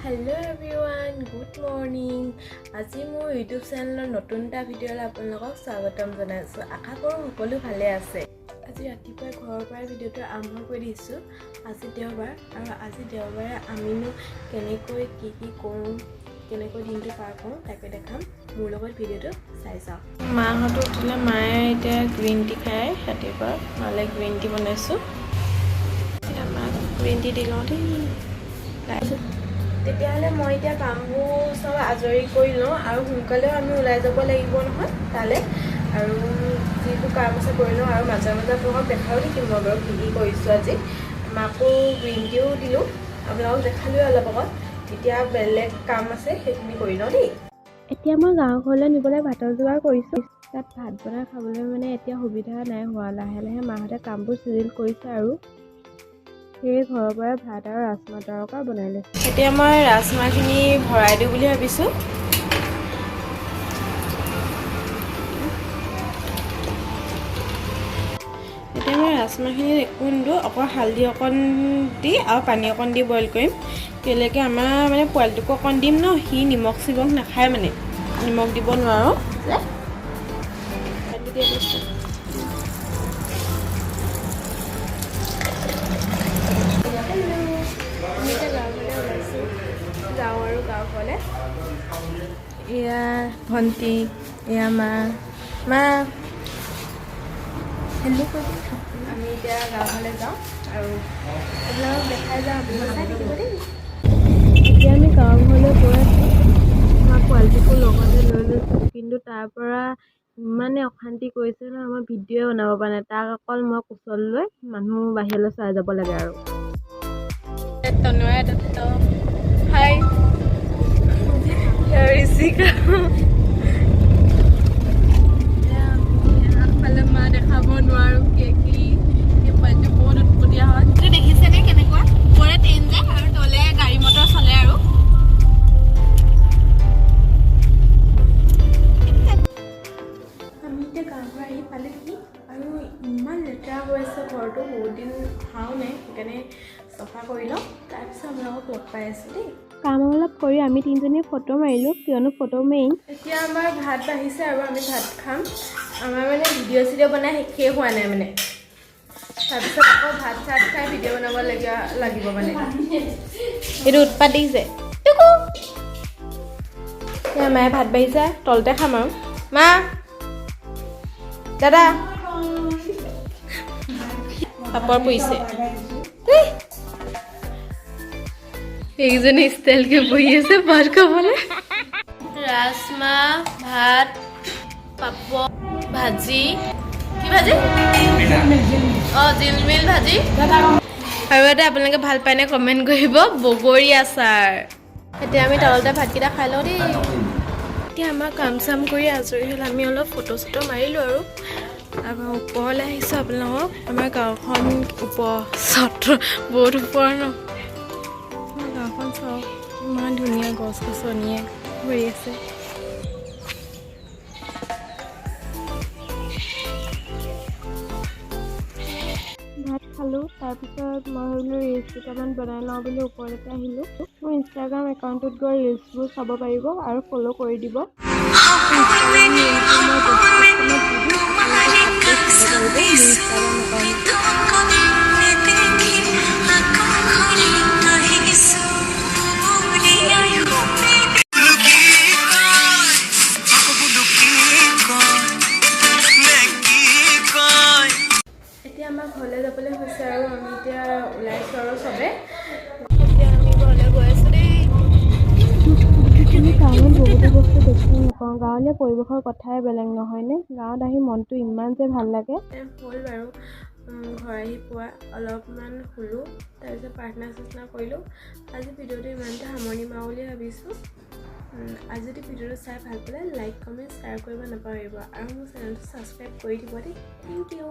Hello everyone, good morning. আজি মোৰ YouTube চেনেলৰ নতুন এটা ভিডিঅ'লৈ আপোনালোকক স্বাগতম জনাইছো। আশা কৰোঁ সকলো ভালে আছে। আজি ৰাতিপুৱা ঘৰৰ পৰা ভিডিঅ'টো আৰম্ভ কৰি দিছো। আজি দেওবাৰ আৰু আজি দেওবাৰে আমিনো কেনেকৈ কি কৰোঁ কেনেকৈ দিনটো পাৰ কৰোঁ তাকে দেখাম। মোৰ লগত ভিডিঅ'টো চাই যাওক। মাহঁতো উঠিলে মায়ে এতিয়া গ্ৰীণ টি খায় ৰাতিপুৱা। মালে গ্ৰীণ টি বনাইছোঁ। মাক গ্ৰীণ টি দিলোঁ দেই। তেতিয়াহ'লে মই এতিয়া কামবোৰ সব আজৰি কৰি লওঁ আৰু সোনকালেও আমি ওলাই যাব লাগিব নহয় তালৈ আৰু যিবোৰ কাম আছে কৰি লওঁ আৰু মাজে মাজে আপোনালোকক দেখাও থাকিম মই বাৰু কি কৰিছোঁ আজি। মাকো গ্ৰীণ টিও দিলোঁ আপোনালোকক দেখালোৱে অলপ আগত। এতিয়া বেলেগ কাম আছে সেইখিনি কৰি লওঁ দেই। এতিয়া মই গাঁও ঘৰলৈ নিবলৈ ভাতৰ যোগাৰ কৰিছোঁ। তাত ভাত বনাই খাবলৈ মানে এতিয়া সুবিধা নাই হোৱা। লাহে লাহে মাহঁতে কামবোৰ চিজিল কৰিছে আৰু সেই ঘৰৰ পৰা ভাত আৰু ৰাজমাহ তৰকা বনাই লৈছোঁ। এতিয়া মই ৰাজমাহখিনি ভৰাই দিওঁ বুলি ভাবিছোঁ। এতিয়া মই ৰাজমাহখিনিত একো নিদিওঁ, অকল হালধি অকণ দি আৰু পানী অকণ দি বইল কৰিম। কেলৈকে আমাৰ মানে পোৱালিটোকো অকণ দিম ন, সি নিমখ চিমখ নাখায় মানে, নিমখ দিব নোৱাৰোঁ। যাওঁ আৰু গাঁৱলৈ। এয়া ভণ্টি, এয়া মা হেল্ল' আমি এতিয়া গাঁৱলৈ যাওঁ আৰু আপোনালোকক দেখাই যাওঁ, চাই থাকিব দেই। এতিয়া আমি গাঁও ঘৰলৈ গৈ আছোঁ। আমাৰ পোৱালিটোকো লগতে লৈ লৈছোঁ, কিন্তু তাৰ পৰা ইমানে অশান্তি কৰিছে ন, মই ভিডিঅ'ই বনাব পৰা নাই। তাক অকল মই কোচত লৈ মানুহ বাহিৰলৈ চাই যাব লাগে আৰু তনুৱাই দত্ত হাই ঋষিকা আগফালে মা দেখাব নোৱাৰোঁ কি পোৱালিটো বহুত উৎপতীয়া হয়। দেখিছেনে কেনেকুৱা ওপৰে ট্ৰেইন যায় আৰু তলে গাড়ী মটৰ চলে আৰু আমি এতিয়া গাঁৱৰ পৰা আহি পালেহি আৰু ইমান লেতেৰা হৈ আছে ঘৰটো। বহুত দিন অহাও নাই, সেইকাৰণে চফা কৰি লওঁ, তাৰপিছত আপোনালোকক লগ পাই আছোঁ দেই। কাম অলপ কৰি আমি তিনিজনীয়ে ফটো মাৰিলোঁ, কিয়নো ফটো মেইন। এতিয়া আমাৰ ভাত বাঢ়িছে আৰু আমি ভাত খাম। আমাৰ মানে ভিডিঅ' চিডিঅ' বনাই শেষেই হোৱা নাই মানে, তাৰপিছত আকৌ ভাত চাত খাই ভিডিঅ' বনাব লাগিব মানে। এইটো উৎপাত দিছে। এতিয়া মায়ে ভাত বাঢ়িছে, তলতে খাম আৰু মা দাদা পাপৰ পৰিছে। এইকেইজনী ষ্টাইলকে বহি আছে ভাত খাবলৈ। ৰাজমাহ, ভাত, পাপৰ, ভাজি, কি ভাজি? জিলমিল ভাজি আৰু এটা আপোনালোকে ভাল পায়নে কমেণ্ট কৰিব, বগৰী আচাৰ। এতিয়া আমি তলতে ভাতকেইটা খাই লওঁ দেই। এতিয়া আমাৰ কাম চাম কৰি আজৰি হ'ল, আমি অলপ ফটো চটো মাৰিলোঁ আৰু তাৰপৰা ওপৰলৈ আহিছোঁ আপোনালোকক। আমাৰ গাঁওখন বহুত ওপৰ ন, আমাৰ গাঁওখন চাওক ইমান ধুনীয়া গছ গছনিয়ে ভৰি আছে। ভাত খালোঁ, তাৰপিছত মই ভাবিলোঁ ৰিলচ কেইটামান বনাই লওঁ বুলি ওপৰলৈকে আহিলোঁ। মোৰ ইনষ্টাগ্ৰাম একাউণ্টত গৈ ৰিলচবোৰ চাব পাৰিব আৰু ফ'ল' কৰি দিব। এতিয়া আমাৰ ঘৰলৈ যাবলৈ হৈছে আৰু আমি এতিয়া ওলাইছোঁ আৰু চবে। এতিয়া আমি ঘৰলৈ গৈ আছোঁ দেই। আমি টাউনত বহুতো বস্তু দেখি নাপাওঁ, গাঁৱলীয়া পৰিৱেশৰ কথাই বেলেগ নহয়নে? গাঁৱত আহি মনটো ইমান যে ভাল লাগে। হ'ল বাৰু ঘৰ আহি পোৱা অলপমান শুলোঁ, তাৰপিছত প্ৰাৰ্থনা চাৰ্থনা কৰিলোঁ। আজি ভিডিঅ'টো ইমানতে সামৰণি মাৰোঁ বুলি ভাবিছোঁ। আজি যদি ভিডিঅ'টো চাই ভাল পালে লাইক কমেণ্ট শ্বেয়াৰ কৰিব নাপাহৰিব আৰু মোৰ চেনেলটো ছাবস্ক্ৰাইব কৰি দিব দেই। Thank U.